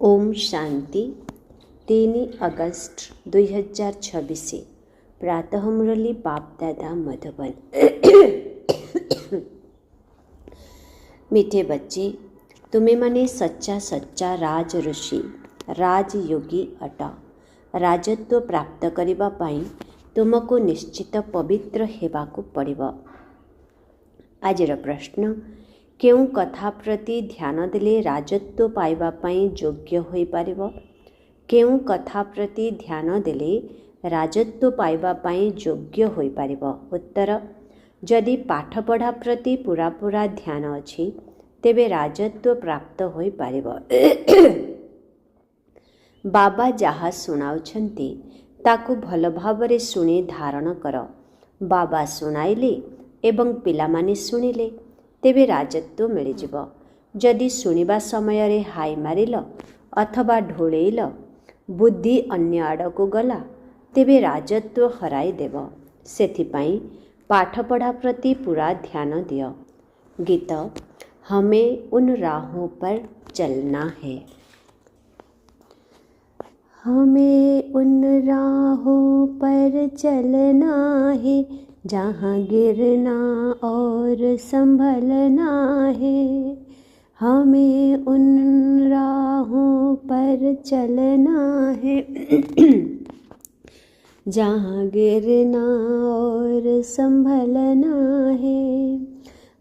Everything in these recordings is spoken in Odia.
ओम शांति 3 अगस्त 2026 प्रातः मुरली बाप दादा मधुबन। मीठे बच्चे, तुम्हें मने सच्चा सच्चा राज ऋषि राजयोगी अट। राजत्व प्राप्त करिबा पाई तुमको निश्चित पवित्र हेबाकु पड़िबो। आजिर प्रश्न, केउं कथा प्रति ध्यान देले राजत्व पाइबा पाई योग्य होई पारिबो? केउं कथा प्रति ध्यान देले राजत्व पाइबा पाई योग्य होई पारिबो? उत्तर, जदि पाठ पढ़ा प्रति पूरा पूरा ध्यान अछि तेबे राजत्व प्राप्त होई पारिबो। बाबा जहा सुनाउछन्ति ताकु भल भावरे सुनी धारण कर। बाबा सुनाइले एवं पिलामाने सुनिले तेबे राजत्व मिलिजिब। जदि सुनिबा समय रे हाई मारिल अथवा ढोळेइल, बुद्धि अन्य आड़को गला तेबे राजत्व हराई देव। सेथिपाई पाठ पढ़ा प्रति पूरा ध्यान दियो। गीत, हमें उन राहों पर चलना है। हमें उन राहों पर चलना है जहाँ गिरना और संभलना है। हमें उन राहों पर चलना है जहाँ गिरना और संभलना है।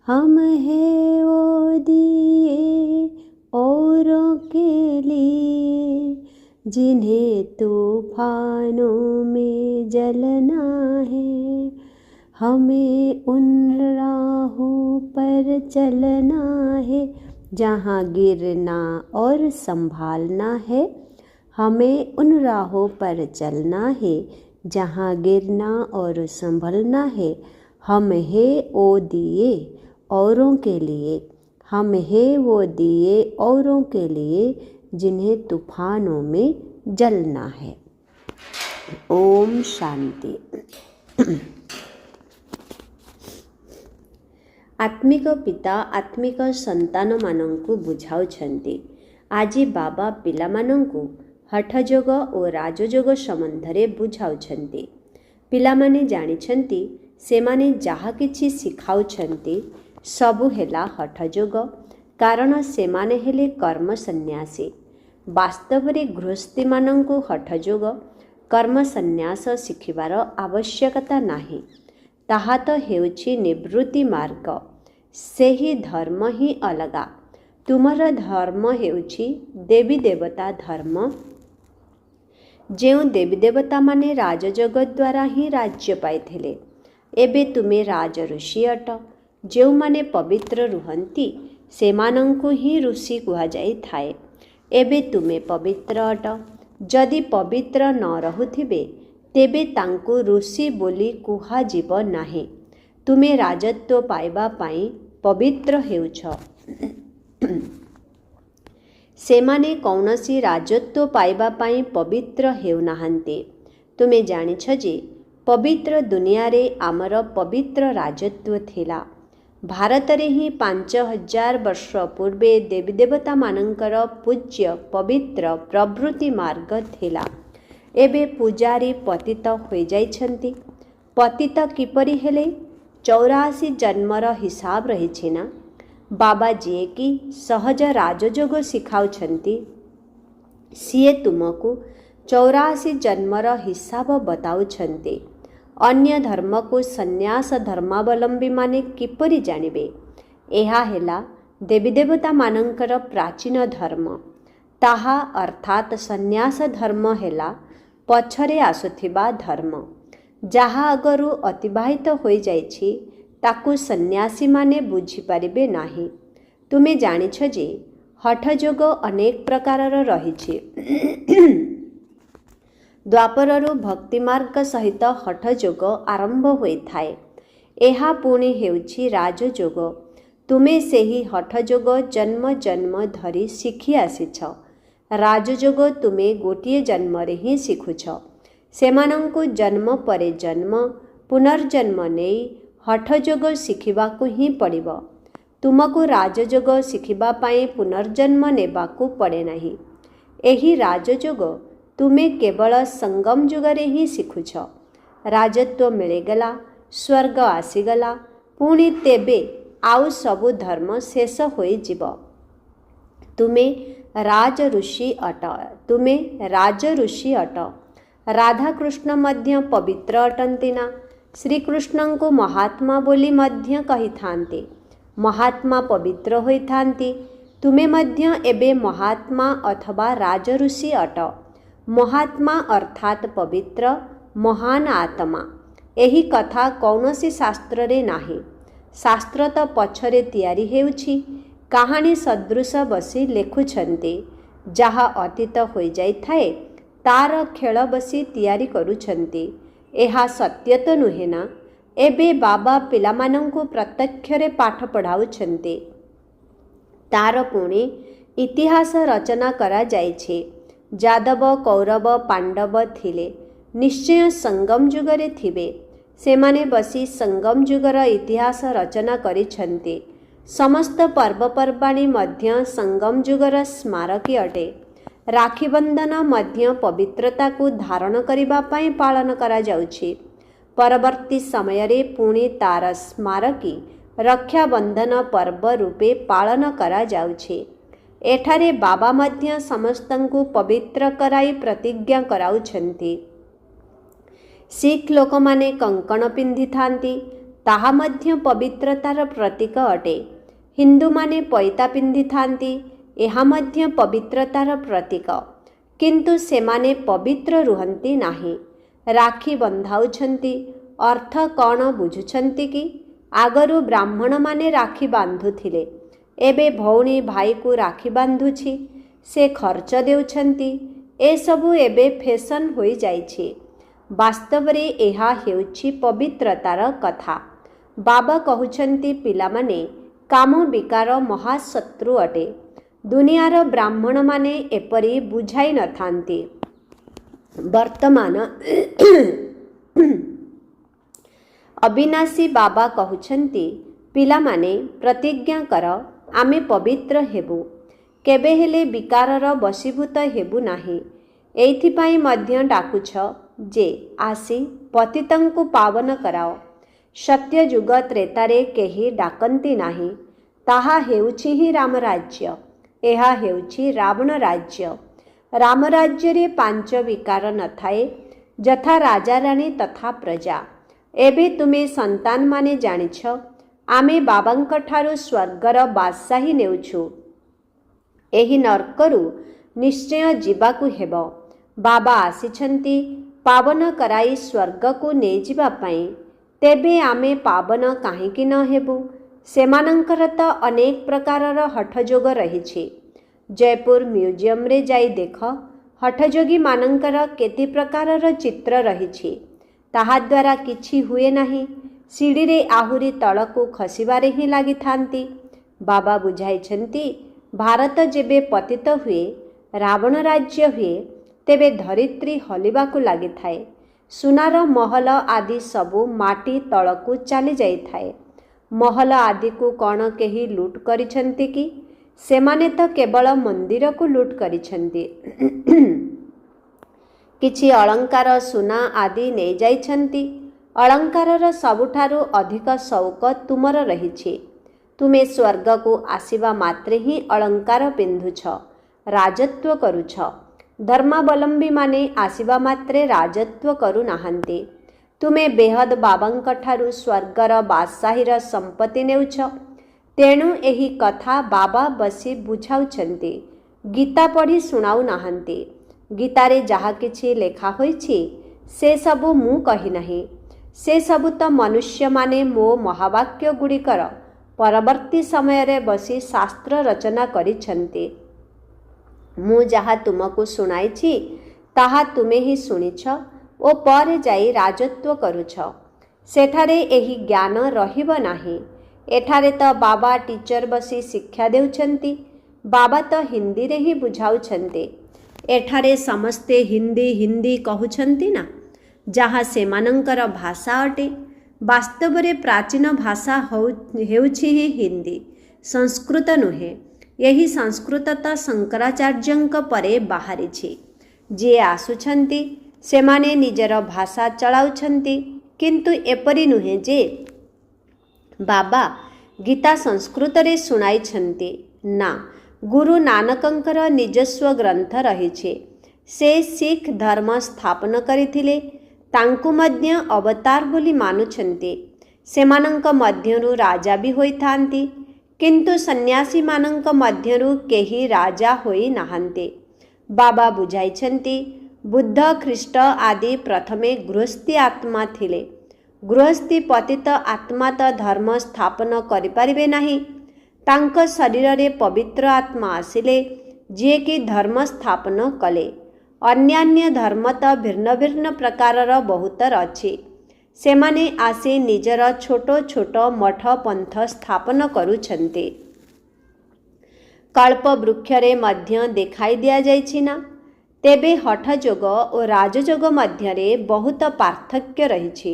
हम हैं वो दिए औरों के लिए जिन्हें तूफानों में जलना है। हमें उन राहों पर चलना है जहाँ गिरना और संभालना है। हमें उन राहों पर चलना है जहाँ गिरना और संभलना है। हम हैं वो दिए औरों के लिए। हम हैं वो दिए औरों के लिए जिन्हें तूफानों में जलना है। ओम शांति। आत्मिक पिता आत्मिक संतान मानंकु बुझाउछन्ति। आजि बाबा पिलामानंकु हठयोग और राजयोग संबंधरे बुझाउछन्ति। पिलामाने जानिछन्ति सेमाने जाहा किछि शिखाउछन्ति सबु हेला हठयोग, कारण सेमाने हेले कर्म सन्यासी। वास्तवरे गृहस्थी मानंकु हठयोग कर्म सन्यास शिखिबार आवश्यकता नाही। ताहा तो हेउछि निवृत्ति मार्ग। सेही धर्म ही अलगा। तुमर धर्म हेउछि देवी देवता धर्म। जेउ देवी देवता माने राजयोग द्वारा ही राज्य पाइथिले, एबे तुमे राज ऋषि अट। जेउ माने पवित्र रुहंती सेमानंकु ही ऋषि कुहा जाई थाए। एबे तुमे पवित्र अट। जदि पवित्र न रहुथिबे तेबे तांकु ऋषि बोली कुहा जीव नाही। तुमे राजत्व पाइबा पाई पवित्र हेउछ। सेमाने कौनसी राजत्व पाइबा पाई पवित्र हेउ नाहांती। तुमे जानिछ जे पवित्र दुनिया रे आमर पवित्र राजत्व थिला। भारत रे ही 5000 वर्ष पूर्वे देवी देवता मानंकर पूज्य पवित्र प्रवृत्ति मार्ग थिला। एबे पूजारी पतित होई जाइछन्ति। पतित किपरि हेले? 84 जन्मर हिसाब रहिछि ना। बाबा जी की सहज राजयोग शिखाउछन्ति, सिए तुमको 84 जन्मर हिसाब बताउछन्ति। अन्य धर्म को सन्यास धर्मावलंबी माने किपरि जानिबे? एहा हेला देवी देवता मानंकर प्राचीन धर्म। ताहा अर्थात सन्यास धर्म हेला पछरे आसुथिबा धर्म। जाहा अगरु अतिबाहित होई जाइछि ताकु सन्यासी माने बुझी पारिबे नाही। तुमे जानिछ जे हठयोग अनेक प्रकारर रहिछि। द्वापररु भक्ति मार्ग सहित हठयोग आरंभ होइथाए। एहा पुणी हेउछि राजयोग। तुमे सेही हठयोग जन्म जन्म धरि शिखि आसिछ। राजयोग तुमे गोटिए जन्मरे ही शिखुछ। सेमानंकु जन्म परे जन्म पुनर्जन्म नेई हठयोग शिखिबाकु ही पड़िब। तुमको राजयोग शिखिबा पाई पुनर्जन्म नेबाकु पड़े नाही। ଏହି ରାଜଯୋଗ ତୁମେ କେବଳ ସଙ୍ଗମ ଯୁଗରେ ହିଁ ଶିଖୁଛ। ରାଜତ୍ୱ ମିଳିଗଲା, ସ୍ୱର୍ଗ ଆସିଗଲା, ପୁଣି ତେବେ ଆଉ ସବୁ ଧର୍ମ ଶେଷ ହୋଇଯିବ। ତୁମେ ରାଜଋଷି ଅଟ। ରାଧାକୃଷ୍ଣ ମଧ୍ୟ ପବିତ୍ର ଅଟନ୍ତି ନା? ଶ୍ରୀକୃଷ୍ଣଙ୍କୁ ମହାତ୍ମା ବୋଲି ମଧ୍ୟ କହିଥାନ୍ତି। ମହାତ୍ମା ପବିତ୍ର ହୋଇଥାନ୍ତି। ତୁମେ ମଧ୍ୟ ଏବେ ମହାତ୍ମା ଅଥବା ରାଜଋଷି ଅଟ। ମହାତ୍ମା ଅର୍ଥାତ୍ ପବିତ୍ର, ମହାନ ଆତ୍ମା। ଏହି କଥା କୌଣସି ଶାସ୍ତ୍ରରେ ନାହିଁ। ଶାସ୍ତ୍ର ତ ପଛରେ ତିଆରି ହେଉଛି। କାହାଣୀ ସଦୃଶ ବସି ଲେଖୁଛନ୍ତି। ଯାହା ଅତୀତ ହୋଇଯାଇଥାଏ ତାର ଖେଳ ବସି ତିଆରି କରୁଛନ୍ତି। ଏହା ସତ୍ୟ ତ ନୁହେଁ ନା? ଏବେ ବାବା ପିଲାମାନଙ୍କୁ ପ୍ରତ୍ୟକ୍ଷରେ ପାଠ ପଢ଼ାଉଛନ୍ତି। ତାର ପୁଣି ଇତିହାସ ରଚନା କରାଯାଇଛି। ଯାଦବ, କୌରବ, ପାଣ୍ଡବ ଥିଲେ। ନିଶ୍ଚୟ ସଙ୍ଗମ ଯୁଗରେ ଥିବେ। ସେମାନେ ବସି ସଙ୍ଗମ ଯୁଗର ଇତିହାସ ରଚନା କରିଛନ୍ତି। ସମସ୍ତ ପର୍ବପର୍ବାଣୀ ମଧ୍ୟ ସଙ୍ଗମ ଯୁଗର ସ୍ମାରକୀ ଅଟେ। ରାକ୍ଷୀ ବନ୍ଧନ ମଧ୍ୟ ପବିତ୍ରତାକୁ ଧାରଣ କରିବା ପାଇଁ ପାଳନ କରାଯାଉଛି। ପରବର୍ତ୍ତୀ ସମୟରେ ପୁଣି ତାର ସ୍ମାରକୀ ରକ୍ଷାବନ୍ଧନ ପର୍ବ ରୂପେ ପାଳନ କରାଯାଉଛି। ଏଠାରେ ବାବା ମଧ୍ୟ ସମସ୍ତଙ୍କୁ ପବିତ୍ର କରାଇ ପ୍ରତିଜ୍ଞା କରାଉଛନ୍ତି। ଶିଖ୍ ଲୋକମାନେ କଙ୍କଣ ପିନ୍ଧିଥାନ୍ତି। ତାହା ମଧ୍ୟ ପବିତ୍ରତାର ପ୍ରତୀକ ଅଟେ। ହିନ୍ଦୁମାନେ ପଇତା ପିନ୍ଧିଥାନ୍ତି। ଏହା ମଧ୍ୟ ପବିତ୍ରତାର ପ୍ରତୀକ। କିନ୍ତୁ ସେମାନେ ପବିତ୍ର ରୁହନ୍ତି ନାହିଁ। ରାକ୍ଷୀ ବନ୍ଧାଉଛନ୍ତି। ଅର୍ଥ କ'ଣ ବୁଝୁଛନ୍ତି କି? ଆଗରୁ ବ୍ରାହ୍ମଣମାନେ ରାକ୍ଷୀ ବାନ୍ଧୁଥିଲେ। ଏବେ ଭଉଣୀ ଭାଇକୁ ରାକ୍ଷୀ ବାନ୍ଧୁଛି। ସେ ଖର୍ଚ୍ଚ ଦେଉଛନ୍ତି। ଏସବୁ ଏବେ ଫ୍ୟାସନ୍ ହୋଇଯାଇଛି। ବାସ୍ତବରେ ଏହା ହେଉଛି ପବିତ୍ରତାର କଥା। ବାବା କହୁଛନ୍ତି, ପିଲାମାନେ, କାମ ବିକାର ମହାଶତ୍ରୁ ଅଟେ। ଦୁନିଆର ବ୍ରାହ୍ମଣମାନେ ଏପରି ବୁଝାଇ ନଥାନ୍ତି। ବର୍ତ୍ତମାନ ଅବିନାଶୀ ବାବା କହୁଛନ୍ତି, ପିଲାମାନେ ପ୍ରତିଜ୍ଞା କର, ଆମେ ପବିତ୍ର ହେବୁ। କେବେ ହେଲେ ବିକାରର ବଶୀଭୂତ ହେବୁ ନାହିଁ। ଏଇଥିପାଇଁ ମଧ୍ୟ ଡାକୁଛ ଯେ ଆସି ପତିତଙ୍କୁ ପାବନ କରାଅ। ସତ୍ୟଯୁଗ ତ୍ରେତାରେ କେହି ଡାକନ୍ତି ନାହିଁ। ତାହା ହେଉଛି ହିଁ ରାମରାଜ୍ୟ। ଏହା ହେଉଛି ରାବଣ ରାଜ୍ୟ। ରାମରାଜ୍ୟରେ ପାଞ୍ଚ ବିକାର ନଥାଏ, ଯଥା ରାଜାରାଣୀ ତଥା ପ୍ରଜା। ଏବେ ତୁମେ ସନ୍ତାନମାନେ ଜାଣିଛ, ଆମେ ବାବାଙ୍କଠାରୁ ସ୍ୱର୍ଗର ବାଦଶାହୀ ନେଉଛୁ। ଏହି ନର୍କରୁ ନିଶ୍ଚୟ ଯିବାକୁ ହେବ। ବାବା ଆସିଛନ୍ତି ପାବନ କରାଇ ସ୍ୱର୍ଗକୁ ନେଇଯିବା ପାଇଁ। ତେବେ ଆମେ ପାବନ କାହିଁକି ନ ହେବୁ? ସେମାନଙ୍କର ତ ଅନେକ ପ୍ରକାରର ହଠଯୋଗ ରହିଛି। ଜୟପୁର ମ୍ୟୁଜିୟମରେ ଯାଇ ଦେଖ, ହଠଯୋଗୀମାନଙ୍କର କେତେ ପ୍ରକାରର ଚିତ୍ର ରହିଛି। ତାହାଦ୍ୱାରା କିଛି ହୁଏ ନାହିଁ। ସିଡ଼ିରେ ଆହୁରି ତଳକୁ ଖସିବାରେ ହିଁ ଲାଗିଥାନ୍ତି। ବାବା ବୁଝାଇଛନ୍ତି, ଭାରତ ଯେବେ ପତିତ ହୁଏ, ରାବଣ ରାଜ୍ୟ ହୁଏ, ତେବେ ଧରିତ୍ରୀ ହଲିବାକୁ ଲାଗିଥାଏ। ସୁନାର ମହଲ ଆଦି ସବୁ ମାଟି ତଳକୁ ଚାଲି ଯାଇଥାଏ। ମହଲ ଆଦିକୁ କ'ଣ କେହି ଲୁଟ୍ କରିଛନ୍ତି କି? ସେମାନେ ତ କେବଳ ମନ୍ଦିରକୁ ଲୁଟ୍ କରିଛନ୍ତି। କିଛି ଅଳଙ୍କାର, ସୁନା ଆଦି ନେଇଯାଇଛନ୍ତି। ଅଳଙ୍କାରର ସବୁଠାରୁ ଅଧିକ ସଉକ ତୁମର ରହିଛି। ତୁମେ ସ୍ୱର୍ଗକୁ ଆସିବା ମାତ୍ରେ ହିଁ ଅଳଙ୍କାର ପିନ୍ଧୁଛ, ରାଜତ୍ୱ କରୁଛ। ଧର୍ମାବଲମ୍ବୀମାନେ ଆସିବା ମାତ୍ରେ ରାଜତ୍ୱ କରୁନାହାନ୍ତି। ତୁମେ ବେହଦ ବାବାଙ୍କଠାରୁ ସ୍ୱର୍ଗର ବାଦଶାହୀର ସମ୍ପତ୍ତି ନେଉଛ। ତେଣୁ ଏହି କଥା ବାବା ବସି ବୁଝାଉଛନ୍ତି। ଗୀତା ପଢ଼ି ଶୁଣାଉନାହାନ୍ତି। ଗୀତାରେ ଯାହା କିଛି ଲେଖା ହୋଇଛି ସେସବୁ ମୁଁ କହିନାହିଁ। ସେସବୁ ତ ମନୁଷ୍ୟମାନେ ମୋ ମହାବାକ୍ୟ ଗୁଡ଼ିକର ପରବର୍ତ୍ତୀ ସମୟରେ ବସି ଶାସ୍ତ୍ର ରଚନା କରିଛନ୍ତି। ମୁଁ ଯାହା ତୁମକୁ ଶୁଣାଇଛି ତାହା ତୁମେ ହିଁ ଶୁଣିଛ ଓ ପରେ ଯାଇ ରାଜତ୍ୱ କରୁଛ। ସେଠାରେ ଏହି ଜ୍ଞାନ ରହିବ ନାହିଁ। ଏଠାରେ ତ ବାବା ଟିଚର ବସି ଶିକ୍ଷା ଦେଉଛନ୍ତି। ବାବା ତ ହିନ୍ଦୀରେ ହିଁ ବୁଝାଉଛନ୍ତି। ଏଠାରେ ସମସ୍ତେ ହିନ୍ଦୀ ହିନ୍ଦୀ କହୁଛନ୍ତି ନା, ଯାହା ସେମାନଙ୍କର ଭାଷା ଅଟେ। ବାସ୍ତବରେ ପ୍ରାଚୀନ ଭାଷା ହେଉଛି ହିଁ ହିନ୍ଦୀ, ସଂସ୍କୃତ ନୁହେଁ। ଏହି ସଂସ୍କୃତ ତ ଶଙ୍କରାଚାର୍ଯ୍ୟଙ୍କ ପରେ ବାହାରିଛି। ଯିଏ ଆସୁଛନ୍ତି ସେମାନେ ନିଜର ଭାଷା ଚଳାଉଛନ୍ତି, କିନ୍ତୁ ଏପରି ନୁହେଁ ଯେ ବାବା ଗୀତା ସଂସ୍କୃତରେ ଶୁଣାଇଛନ୍ତି। ନା, ଗୁରୁ ନାନକଙ୍କର ନିଜସ୍ୱ ଗ୍ରନ୍ଥ ରହିଛି। ସେ ଶିଖ୍ ଧର୍ମ ସ୍ଥାପନ କରିଥିଲେ। ତାଙ୍କୁ ମଧ୍ୟ ଅବତାର ବୋଲି ମାନୁଛନ୍ତି। ସେମାନଙ୍କ ମଧ୍ୟରୁ ରାଜା ବି ହୋଇଥାନ୍ତି, କିନ୍ତୁ ସନ୍ନ୍ୟାସୀମାନଙ୍କ ମଧ୍ୟରୁ କେହି ରାଜା ହୋଇନାହାନ୍ତି। ବାବା ବୁଝାଇଛନ୍ତି, ବୁଦ୍ଧ ଖ୍ରୀଷ୍ଟ ଆଦି ପ୍ରଥମେ ଗୃହସ୍ଥୀ ଆତ୍ମା ଥିଲେ। ଗୃହସ୍ଥୀ ପତିତ ଆତ୍ମା ତ ଧର୍ମ ସ୍ଥାପନ କରିପାରିବେ ନାହିଁ। ତାଙ୍କ ଶରୀରରେ ପବିତ୍ର ଆତ୍ମା ଆସିଲେ, ଯିଏକି ଧର୍ମ ସ୍ଥାପନ କଲେ। ଅନ୍ୟାନ୍ୟ ଧର୍ମ ତ ଭିନ୍ନ ଭିନ୍ନ ପ୍ରକାରର ବହୁତର ଅଛି। ସେମାନେ ଆସି ନିଜର ଛୋଟ ଛୋଟ ମଠ ପନ୍ଥ ସ୍ଥାପନ କରୁଛନ୍ତି। କଳ୍ପବୃକ୍ଷରେ ମଧ୍ୟ ଦେଖାଇ ଦିଆଯାଇଛି ନା? ତେବେ ହଠଯୋଗ ଓ ରାଜଯୋଗ ମଧ୍ୟରେ ବହୁତ ପାର୍ଥକ୍ୟ ରହିଛି।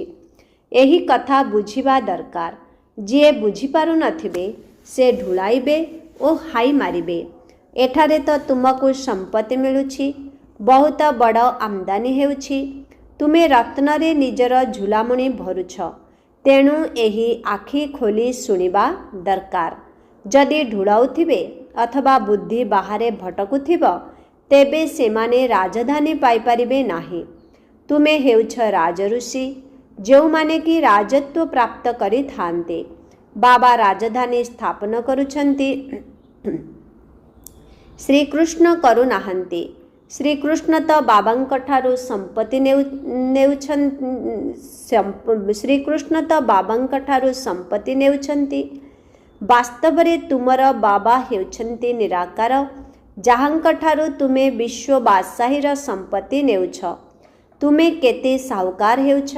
ଏହି କଥା ବୁଝିବା ଦରକାର। ଯିଏ ବୁଝିପାରୁନଥିବେ ସେ ଢୁଳାଇବେ ଓ ହାଇ ମାରିବେ। ଏଠାରେ ତ ତୁମକୁ ସମ୍ପତ୍ତି ମିଳୁଛି, ବହୁତ ବଡ଼ ଆମଦାନୀ ହେଉଛି। ତୁମେ ରତ୍ନରେ ନିଜର ଝୁଲାମୁଣି ଭରୁଛ। ତେଣୁ ଏହି ଆଖି ଖୋଲି ଶୁଣିବା ଦରକାର। ଯଦି ଢୁଳାଉଥିବେ ଅଥବା ବୁଦ୍ଧି ବାହାରେ ଭଟକୁଥିବ, ତେବେ ସେମାନେ ରାଜଧାନୀ ପାଇପାରିବେ ନାହିଁ। ତୁମେ ହେଉଛ ରାଜଋଷି, ଯେଉଁମାନେ କି ରାଜତ୍ୱ ପ୍ରାପ୍ତ କରିଥାନ୍ତେ। ବାବା ରାଜଧାନୀ ସ୍ଥାପନ କରୁଛନ୍ତି, ଶ୍ରୀକୃଷ୍ଣ କରୁନାହାନ୍ତି। ଶ୍ରୀକୃଷ୍ଣ ତ ବାବାଙ୍କଠାରୁ ସମ୍ପତ୍ତି ନେଉଛନ୍ତି। ବାସ୍ତବରେ ତୁମର ବାବା ହେଉଛନ୍ତି ନିରାକାର, ଯାହାଙ୍କଠାରୁ ତୁମେ ବିଶ୍ୱ ବାଦଶାହୀର ସମ୍ପତ୍ତି ନେଉଛ। ତୁମେ କେତେ ସାହୁକାର ହେଉଛ।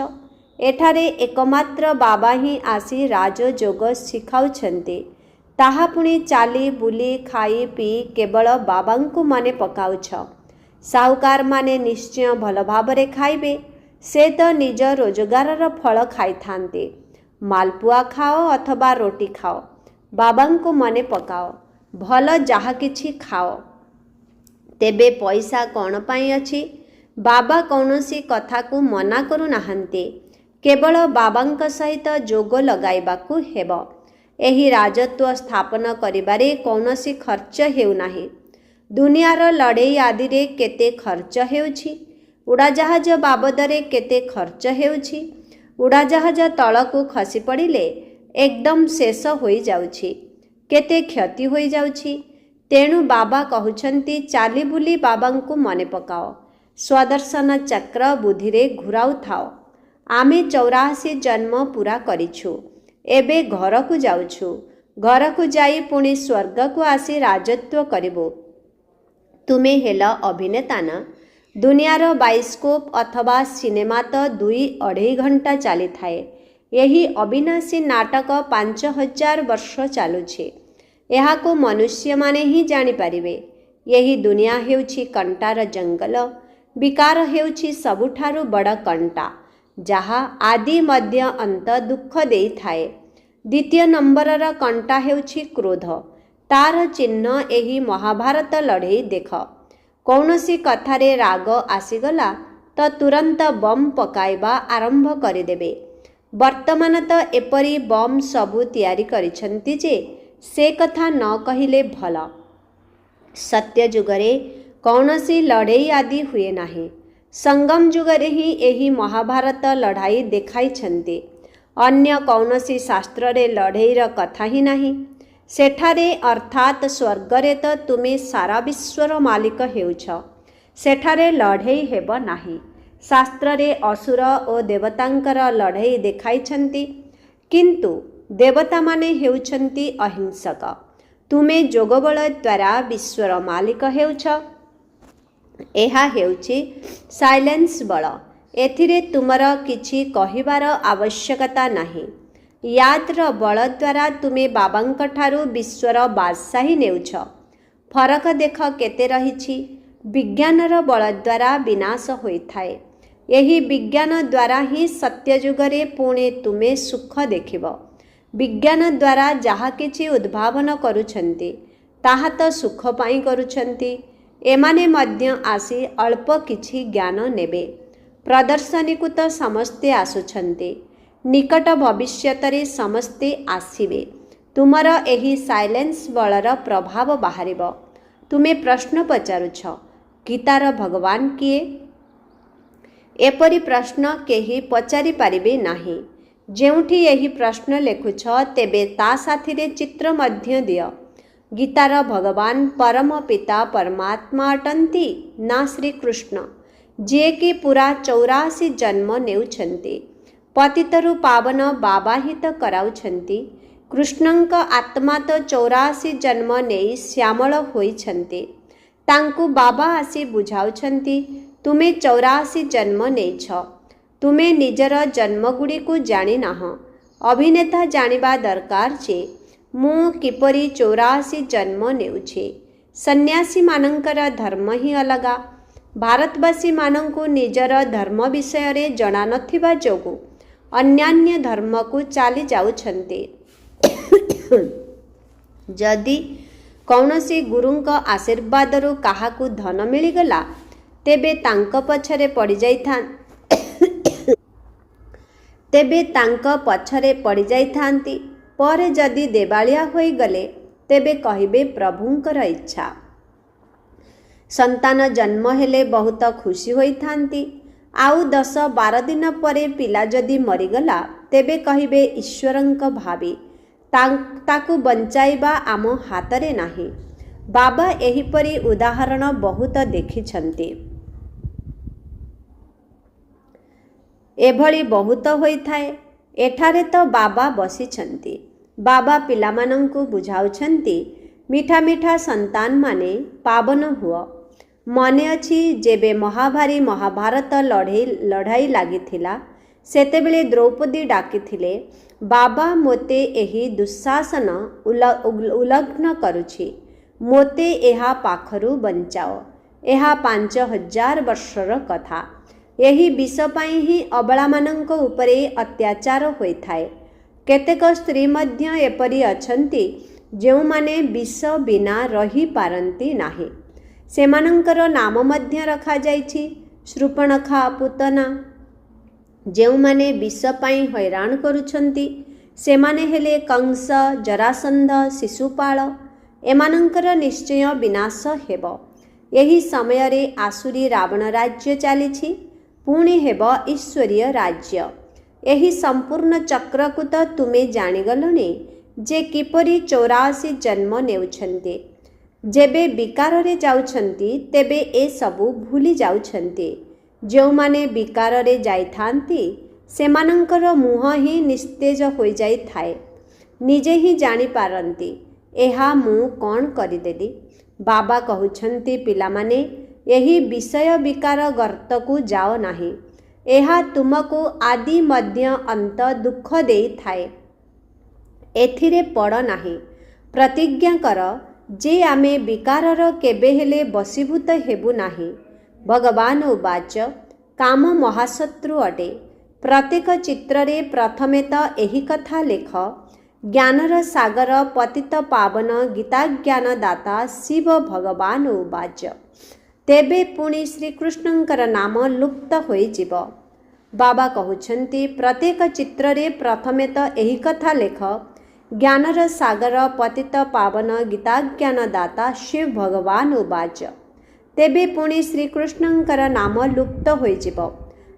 ଏଠାରେ ଏକମାତ୍ର ବାବା ହିଁ ଆସି ରାଜଯୋଗ ଶିଖାଉଛନ୍ତି। ତାହା ପୁଣି ଚାଲି ବୁଲି ଖାଇ ପିଇ କେବଳ ବାବାଙ୍କୁ ମନେ ପକାଉଛ। ସାହୁକାରମାନେ ନିଶ୍ଚୟ ଭଲ ଭାବରେ ଖାଇବେ। ସେ ତ ନିଜ ରୋଜଗାରର ଫଳ ଖାଇଥାନ୍ତି। ମାଲପୁଆ ଖାଅ ଅଥବା ରୋଟି ଖାଅ, ବାବାଙ୍କୁ ମନେ ପକାଅ। ଭଲ ଯାହା କିଛି ଖାଅ। ତେବେ ପଇସା କ'ଣ ପାଇଁ ଅଛି? ବାବା କୌଣସି କଥାକୁ ମନା କରୁନାହାନ୍ତି। କେବଳ ବାବାଙ୍କ ସହିତ ଯୋଗ ଲଗାଇବାକୁ ହେବ। ଏହି ରାଜତ୍ୱ ସ୍ଥାପନ କରିବାରେ କୌଣସି ଖର୍ଚ୍ଚ ହେଉନାହିଁ। ଦୁନିଆର ଲଢ଼େଇ ଆଦିରେ କେତେ ଖର୍ଚ୍ଚ ହେଉଛି। ଉଡ଼ାଜାହାଜ ବାବଦରେ କେତେ ଖର୍ଚ୍ଚ ହେଉଛି। ଉଡ଼ାଜାହାଜ ତଳକୁ ଖସି ପଡ଼ିଲେ ଏକଦମ ଶେଷ ହୋଇଯାଉଛି। କେତେ କ୍ଷତି ହୋଇଯାଉଛି। ତେଣୁ ବାବା କହୁଛନ୍ତି, ଚାଲି ବୁଲି ବାବାଙ୍କୁ ମନେ ପକାଅ। ସ୍ୱଦର୍ଶନ ଚକ୍ର ବୁଦ୍ଧିରେ ଘୁରାଉଥାଅ। ଆମେ 84 ଜନ୍ମ ପୁରା କରିଛୁ। ଏବେ ଘରକୁ ଯାଉଛୁ। ଘରକୁ ଯାଇ ପୁଣି ସ୍ୱର୍ଗକୁ ଆସି ରାଜତ୍ୱ କରିବୁ। ତୁମେ ହେଲ ଅଭିନେତା ନା? ଦୁନିଆର ବାଇସ୍କୋପ ଅଥବା ସିନେମା ତ 2-2.5 ଘଣ୍ଟା ଚାଲିଥାଏ। ଏହି ଅବିନାଶୀ ନାଟକ 5000 ବର୍ଷ ଚାଲୁଛି। ଏହାକୁ ମନୁଷ୍ୟମାନେ ହିଁ ଜାଣିପାରିବେ। ଏହି ଦୁନିଆ ହେଉଛି କଣ୍ଟାର ଜଙ୍ଗଲ। ବିକାର ହେଉଛି ସବୁଠାରୁ ବଡ଼ କଣ୍ଟା, ଯାହା ଆଦି ମଧ୍ୟ ଅନ୍ତ ଦୁଃଖ ଦେଇଥାଏ। ଦ୍ୱିତୀୟ ନମ୍ବରର କଣ୍ଟା ହେଉଛି କ୍ରୋଧ। ତାର ଚିହ୍ନ ଏହି ମହାଭାରତ ଲଢ଼େଇ ଦେଖ। କୌଣସି କଥାରେ ରାଗ ଆସିଗଲା ତ ତୁରନ୍ତ ବମ୍ ପକାଇବା ଆରମ୍ଭ କରିଦେବେ। ବର୍ତ୍ତମାନ ତ ଏପରି ବମ୍ ସବୁ ତିଆରି କରିଛନ୍ତି ଯେ ସେ କଥା ନ କହିଲେ ଭଲ। ସତ୍ୟ ଯୁଗରେ କୌଣସି ଲଢ଼େଇ ଆଦି ହୁଏ ନାହିଁ। ସଙ୍ଗମ ଯୁଗରେ ହିଁ ଏହି ମହାଭାରତ ଲଢ଼ାଇ ଦେଖାଇଛନ୍ତି। ଅନ୍ୟ କୌଣସି ଶାସ୍ତ୍ରରେ ଲଢ଼େଇର କଥା ହିଁ ନାହିଁ। ସେଠାରେ ଅର୍ଥାତ୍ ସ୍ୱର୍ଗରେ ତ ତୁମେ ସାରା ବିଶ୍ୱର ମାଲିକ ହେଉଛ। ସେଠାରେ ଲଢ଼େଇ ହେବ ନାହିଁ। ଶାସ୍ତ୍ରରେ ଅସୁର ଓ ଦେବତାଙ୍କର ଲଢ଼େଇ ଦେଖାଇଛନ୍ତି, କିନ୍ତୁ ଦେବତାମାନେ ହେଉଛନ୍ତି ଅହିଂସକ। ତୁମେ ଯୋଗବଳ ଦ୍ୱାରା ବିଶ୍ୱର ମାଲିକ ହେଉଛ। ଏହା ହେଉଛି ସାଇଲେନ୍ସ ବଳ। ଏଥିରେ ତୁମର କିଛି କହିବାର ଆବଶ୍ୟକତା ନାହିଁ। ୟାଦର ବଳ ଦ୍ୱାରା ତୁମେ ବାବାଙ୍କଠାରୁ ବିଶ୍ୱର ବାଦଶାହୀ ନେଉଛ। ଫରକ ଦେଖ କେତେ ରହିଛି। ବିଜ୍ଞାନର ବଳ ଦ୍ୱାରା ବିନାଶ ହୋଇଥାଏ। ଏହି ବିଜ୍ଞାନ ଦ୍ୱାରା ହିଁ ସତ୍ୟଯୁଗରେ ପୁଣି ତୁମେ ସୁଖ ଦେଖିବ। ବିଜ୍ଞାନ ଦ୍ୱାରା ଯାହା କିଛି ଉଦ୍ଭାବନ କରୁଛନ୍ତି ତାହା ତ ସୁଖ ପାଇଁ କରୁଛନ୍ତି। ଏମାନେ ମଧ୍ୟ ଆସି ଅଳ୍ପ କିଛି ଜ୍ଞାନ ନେବେ। ପ୍ରଦର୍ଶନୀକୁ ତ ସମସ୍ତେ ଆସୁଛନ୍ତି। ନିକଟ ଭବିଷ୍ୟତରେ ସମସ୍ତେ ଆସିବେ। ତୁମର ଏହି ସାଇଲେନ୍ସ ବଳର ପ୍ରଭାବ ବାହାରିବ। ତୁମେ ପ୍ରଶ୍ନ ପଚାରୁଛ, ଗୀତାର ଭଗବାନ କିଏ? ଏପରି ପ୍ରଶ୍ନ କେହି ପଚାରି ପାରିବେ ନାହିଁ। ଯେଉଁଠି ଏହି ପ୍ରଶ୍ନ ଲେଖୁଛ, ତେବେ ତା ସାଥିରେ ଚିତ୍ର ମଧ୍ୟ ଦିଅ। ଗୀତାର ଭଗବାନ ପରମ ପିତା ପରମାତ୍ମା ଅଟନ୍ତି ନା ଶ୍ରୀକୃଷ୍ଣ, ଯିଏକି ପୁରା 84 ଜନ୍ମ ନେଉଛନ୍ତି। ପତିତରୁ ପାବନ ବାବା ହିଁ ତ କରାଉଛନ୍ତି। କୃଷ୍ଣଙ୍କ ଆତ୍ମା ତ 84 ଜନ୍ମ ନେଇ ଶ୍ୟାମଳ ହୋଇଛନ୍ତି। ତାଙ୍କୁ ବାବା ଆସି ବୁଝାଉଛନ୍ତି, ତୁମେ 84 ଜନ୍ମ ନେଇଛ। ତୁମେ ନିଜର ଜନ୍ମଗୁଡ଼ିକୁ ଜାଣିନାହଁ। ଅଭିନେତା ଜାଣିବା ଦରକାର ଯେ ମୁଁ କିପରି 84 ଜନ୍ମ ନେଉଛି। ସନ୍ନ୍ୟାସୀମାନଙ୍କର ଧର୍ମ ହିଁ ଅଲଗା। ଭାରତବାସୀମାନଙ୍କୁ ନିଜର ଧର୍ମ ବିଷୟରେ ଜଣାନଥିବା ଯୋଗୁଁ ଅନ୍ୟାନ୍ୟ ଧର୍ମକୁ ଚାଲି ଯାଉଛନ୍ତି। ଯଦି କୌଣସି ଗୁରୁଙ୍କ ଆଶୀର୍ବାଦରୁ କାହାକୁ ଧନ ମିଳିଗଲା, ତେବେ ତାଙ୍କ ପଛରେ ପଡ଼ିଯାଇଥାନ୍ତି। ପରେ ଯଦି ଦେବାଳିଆ ହୋଇଗଲେ, ତେବେ କହିବେ ପ୍ରଭୁଙ୍କର ଇଚ୍ଛା। ସନ୍ତାନ ଜନ୍ମ ହେଲେ ବହୁତ ଖୁସି ହୋଇଥାନ୍ତି। ଆଉ 10-12 ଦିନ ପରେ ପିଲା ଯଦି ମରିଗଲା, ତେବେ କହିବେ ଈଶ୍ୱରଙ୍କ ଭାବି। ତାକୁ ବଞ୍ଚାଇବା ଆମ ହାତରେ ନାହିଁ। ବାବା ଏହିପରି ଉଦାହରଣ ବହୁତ ଦେଖିଛନ୍ତି। ଏଭଳି ବହୁତ ହୋଇଥାଏ। ଏଠାରେ ତ ବାବା ବସିଛନ୍ତି। ବାବା ପିଲାମାନଙ୍କୁ ବୁଝାଉଛନ୍ତି, ମିଠା ମିଠା ସନ୍ତାନମାନେ ପାବନ ହୁଅ। ମନେ ଅଛି ଯେବେ ମହାଭାରୀ ମହାଭାରତ ଲଢ଼ାଇ ଲାଗିଥିଲା, ସେତେବେଳେ ଦ୍ରୌପଦୀ ଡାକିଥିଲେ, ବାବା ମୋତେ ଏହି ଦୁଃଶାସନ ଉଲ୍ଲଙ୍ଘନ କରୁଛି। ମୋତେ ଏହା ପାଖରୁ ବଞ୍ଚାଅ। ଏହା 5000 ବର୍ଷର କଥା। ଏହି ବିଷ ପାଇଁ ହିଁ ଅବଳାମାନଙ୍କ ଉପରେ ଅତ୍ୟାଚାର ହୋଇଥାଏ। କେତେକ ସ୍ତ୍ରୀ ମଧ୍ୟ ଏପରି ଅଛନ୍ତି, ଯେଉଁମାନେ ବିଷ ବିନା ରହିପାରନ୍ତି ନାହିଁ। ସେମାନଙ୍କର ନାମ ମଧ୍ୟ ରଖାଯାଇଛି ଶୂର୍ପଣଖା, ପୂତନା। ଯେଉଁମାନେ ବିଷ ପାଇଁ ହଇରାଣ କରୁଛନ୍ତି, ସେମାନେ ହେଲେ କଂସ, ଜରାସନ୍ଧ, ଶିଶୁପାଳ। ଏମାନଙ୍କର ନିଶ୍ଚୟ ବିନାଶ ହେବ। ଏହି ସମୟରେ ଆସୁରୀ ରାବଣ ରାଜ୍ୟ ଚାଲିଛି, ପୁଣି ହେବ ଈଶ୍ୱରୀୟ ରାଜ୍ୟ। ଏହି ସମ୍ପୂର୍ଣ୍ଣ ଚକ୍ରକୁ ତ ତୁମେ ଜାଣିଗଲଣି ଯେ କିପରି 84 ଜନ୍ମ ନେଉଛନ୍ତି। ଯେବେ ବିକାରରେ ଯାଉଛନ୍ତି, ତେବେ ଏସବୁ ଭୁଲି ଯାଉଛନ୍ତି। ଯେଉଁମାନେ ବିକାରରେ ଯାଇଥାନ୍ତି, ସେମାନଙ୍କର ମୁହଁ ହିଁ ନିସ୍ତେଜ ହୋଇଯାଇଥାଏ। ନିଜେ ହିଁ ଜାଣିପାରନ୍ତି, ଏହା ମୁଁ କ'ଣ କରିଦେଲି। ବାବା କହୁଛନ୍ତି, ପିଲାମାନେ, ଏହି ବିଷୟ ବିକାର ଗର୍ତ୍ତକୁ ଯାଅ ନାହିଁ। ଏହା ତୁମକୁ ଆଦି ମଧ୍ୟ ଅନ୍ତ ଦୁଃଖ ଦେଇଥାଏ। ଏଥିରେ ପଡ଼ ନାହିଁ। ପ୍ରତିଜ୍ଞା କର ଯେ ଆମେ ବିକାରର କେବେ ହେଲେ ବଶୀଭୂତ ହେବୁ ନାହିଁ। ଭଗବାନ ଉବାଚ, କାମ ମହାଶତ୍ରୁ ଅଟେ। ପ୍ରତ୍ୟେକ ଚିତ୍ରରେ ପ୍ରଥମେ ତ ଏହି କଥା ଲେଖ, ଜ୍ଞାନର ସାଗର ପତିତ ପାବନ ଗୀତାଜ୍ଞାନ ଦାତା ଶିବ ଭଗବାନ ଉବାଚ। ତେବେ ପୁଣି ଶ୍ରୀକୃଷ୍ଣଙ୍କର ନାମ ଲୁପ୍ତ ହୋଇଯିବ। ବାବା କହୁଛନ୍ତି, ପ୍ରତ୍ୟେକ ଚିତ୍ରରେ ପ୍ରଥମେ ତ ଏହି କଥା ଲେଖ, ଜ୍ଞାନର ସାଗର ପତିତ ପାବନ ଗୀତାଜ୍ଞାନ ଦାତା ଶିବ ଭଗବାନ ଉବାଚ। ତେବେ ପୁଣି ଶ୍ରୀକୃଷ୍ଣଙ୍କର ନାମ ଲୁପ୍ତ ହୋଇଯିବ।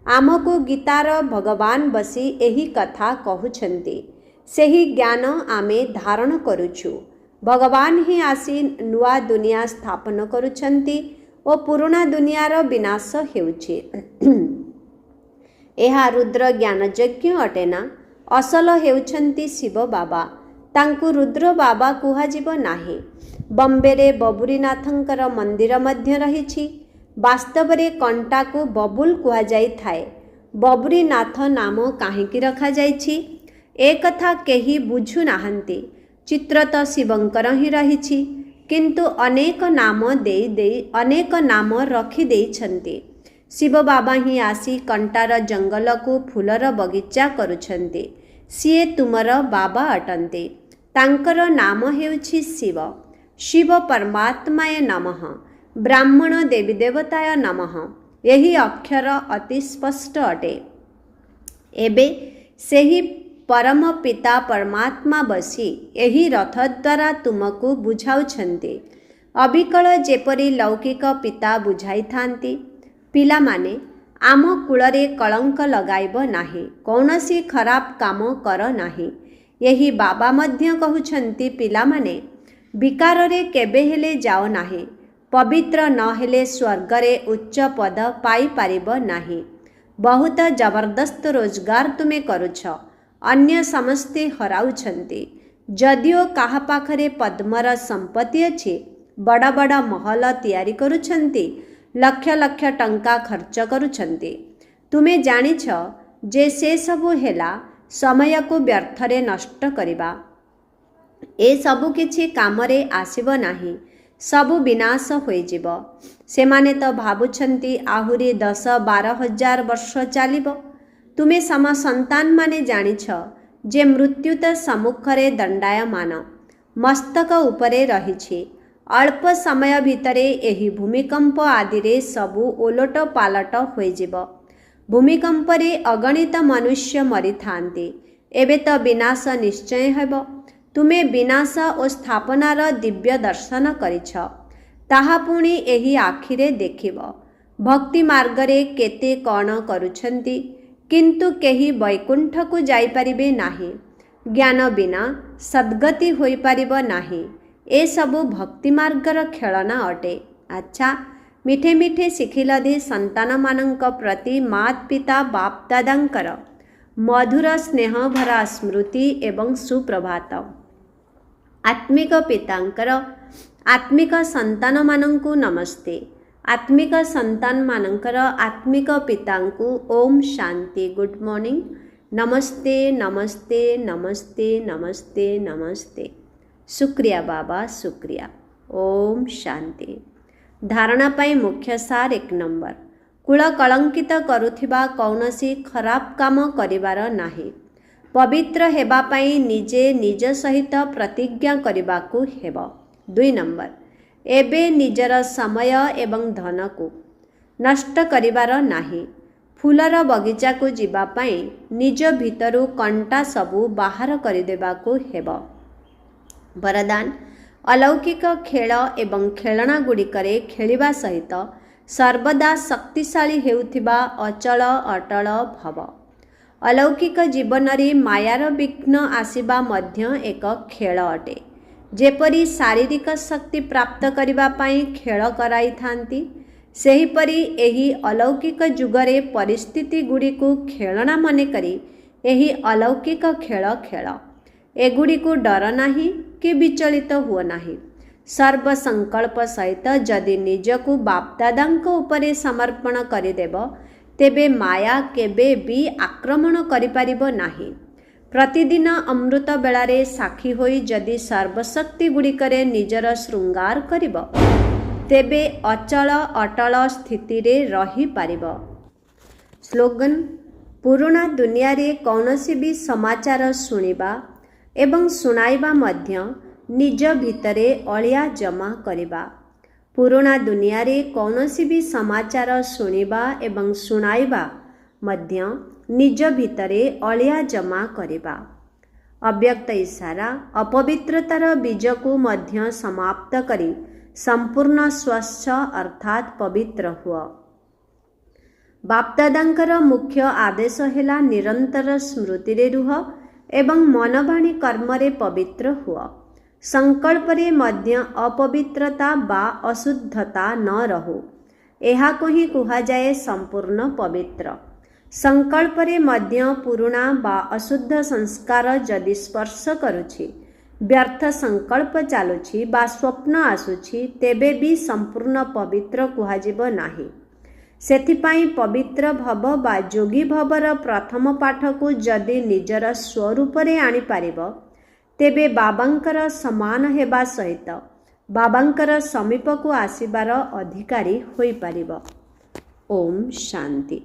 ଆମକୁ ଗୀତାର ଭଗବାନ ବସି ଏହି କଥା କହୁଛନ୍ତି। ସେହି ଜ୍ଞାନ ଆମେ ଧାରଣ କରୁଛୁ। ଭଗବାନ ହିଁ ଆସି ନୂଆ ଦୁନିଆ ସ୍ଥାପନ କରୁଛନ୍ତି ଓ ପୁରୁଣା ଦୁନିଆର ବିନାଶ ହେଉଛି। ଏହା ରୁଦ୍ର ଜ୍ଞାନଯଜ୍ଞ ଅଟେ ନା? ଅସଲ ହେଉଛନ୍ତି ଶିବ ବାବା। ତାଙ୍କୁ ରୁଦ୍ର ବାବା କୁହାଯିବ ନାହିଁ। ବମ୍ବେରେ ବବୁରୀନାଥଙ୍କର ମନ୍ଦିର ମଧ୍ୟ ରହିଛି। ବାସ୍ତବରେ କଣ୍ଟାକୁ ବବୁଲ କୁହାଯାଇଥାଏ। ବବୁରୀନାଥ ନାମ କାହିଁକି ରଖାଯାଇଛି, ଏ କଥା କେହି ବୁଝୁନାହାନ୍ତି। ଚିତ୍ର ତ ଶିବଙ୍କର ହିଁ ରହିଛି, କିନ୍ତୁ ଅନେକ ନାମ ରଖିଦେଇଛନ୍ତି। ଶିବ ବାବା ହିଁ ଆସି କଣ୍ଟାର ଜଙ୍ଗଲକୁ ଫୁଲର ବଗିଚା କରୁଛନ୍ତି। ସିଏ ତୁମର ବାବା ଅଟନ୍ତି। ତାଙ୍କର ନାମ ହେଉଛି ଶିବ। शिव परमात्माय नमः, ब्राह्मण देवी देवताय नमः। यही अक्षर अति स्पष्ट अटे। एबे सेही परम पिता परमात्मा बसी एही रथ द्वारा तुमको बुझाउछन्ति। अबिकल जेपरी लौकिक पिता बुझाई थांती। पिला माने आम कूलरे कलंक लगाइब नाही, कौनसी खराब काम कर नाही। यही बाबा मध्य कहउछन्ति पिला माने विकार रे केबे हेले जाओ नाही, पवित्र न हेले स्वर्ग रे उच्च पद पाई पारिब नाही। बहुत जबरदस्त रोजगार तुमे करुछ, अन्य समस्ते हराउछन्ति। जदिओ काहा पाखरे पद्मर संपत्ति अछि, बड़ बड़ महल तैयारी करुछन्ति, लक्ष लक्ष टंका खर्च करुछन्ति। तुमे जानिछ जे से सबु हेला समय को व्यर्थरे नष्ट करिबा। ए सबु किछि कामरे आसिब नाही, सबु विनाश होइजिब। सेमाने तो भाबुछन्ति आहुरी 10-12 हजार वर्ष चालिब। तुमे सम संतान माने जानिछ जे मृत्यु तो सम्मुखरे दंडायमान, मस्तक उपरे रहिछि। अल्प समय भितरे एही भूमिकंप आदि रे सबु ओलट पालट होइजिब। भूमिकंप रे अगणित मनुष्य मरि थांती। एबे तो विनाश निश्चय हेबो। तुमे विनाश और स्थापनार दिव्य दर्शन करिछ, ताहा पुणी एही आखिरे देखिब। भक्ति मार्गरे केते कण करुछन्ति, किंतु केही वैकुंठ को जाई परिबे नाही। ज्ञान बिना सद्गति होई परिब नाही। ए सबु भक्ति मार्गर खेलना अटे। अच्छा, मिठे मिठे शिखिलधि संतान मानंक प्रति मात पिता बाप दादांकर मधुर स्नेह भरा स्मृति एवं सुप्रभात। आत्मिक पितांकर आत्मिक संतान मानंकु नमस्ते। आत्मिक संतान मानंकर आत्मिक पितांकु ओम शांति। गुड मॉर्निंग, नमस्ते नमस्ते नमस्ते नमस्ते नमस्ते। शुक्रिया बाबा, शुक्रिया। ओम शांति। धारणा पाई मुख्य सार 1 नंबर, कूल कलंकित करुथिबा कौनसी खराब काम करिबार नाही। पवित्र हेबा पाई निजे निज सहित प्रतिज्ञा करिबाकू हेब। 2 नंबर, एबे निजर समय एवं धन को नष्ट करिबार नाही। फूलर बगीचा को जीवा पाई निज भितरु कंटा सबु बाहर करिदेबाकू हेब। वरदान, अलौकिक खेल एवं खेलना गुड़िकरे खेलिबा सहित सर्वदा शक्तिशाली हेउथिबा अचल अटल भव। अलौकिक जीवन रे मायार विघ्न आसिबा मध्य एक खेल अटे। जेपरी शारीरिक शक्ति प्राप्त करिबा पाई खेल कराई थांती, सेहीपरि एही अलौकिक जुगरे परिस्थिति गुड़ी को खेलना मने करी एही अलौकिक खेल खेल। एगुड़ी को डर नाही कि विचलित हुआ नाही। सर्व संकल्प सहित जदि निजकु बापदादांक उपरे समर्पण करिदेब, तेबे माया केबे भी आक्रमण करिपारिब नाही। प्रतिदिन अमृत बेलारे साक्षी होई जदि सर्वशक्ति गुड़िकरे निजर श्रृंगार करिब, तेबे अचल अटल स्थिति रे रही पारिब। स्लोगन, पुराना दुनिया रे कौनसी भी समाचार सुनिबा एवं सुनाइबा मध्य निज भितरे अलिया जमा करिबा। पुराना दुनिया रे कौनसी भी समाचार सुनिबा एवं सुनाइबा मध्य निज भितरे अलिया जमा करिबा। अव्यक्त इशारा, अपवित्रतार बीज को मध्य समाप्त करी संपूर्ण स्वच्छ अर्थात पवित्र हुआ। बापदादांकर मुख्य आदेश हेला निरंतर स्मृति रे रुह एवं मनवाणी कर्म रे पवित्र हुआ। संकल्प रे मध्य अपवित्रता बा अशुद्धता न रहो, एहा को ही कुहा जाए संपूर्ण पवित्र। संकल्प रे मध्य पुराणा बा अशुद्ध संस्कार जदि स्पर्श करुछि, व्यर्थ संकल्प चालुछि बा स्वप्न आसुछि, तेबे भी संपूर्ण पवित्र कुहाजिब नाही। सेथिपाई पवित्र भव बा जोगी भवर प्रथम पाठ को जदि निजर स्वरूप रे आनी पारिब, तेबे बाबांकर समान हेबा सहित बाबांकर समीप को आसिबार अधिकारी होई पारिब। ओम शांति।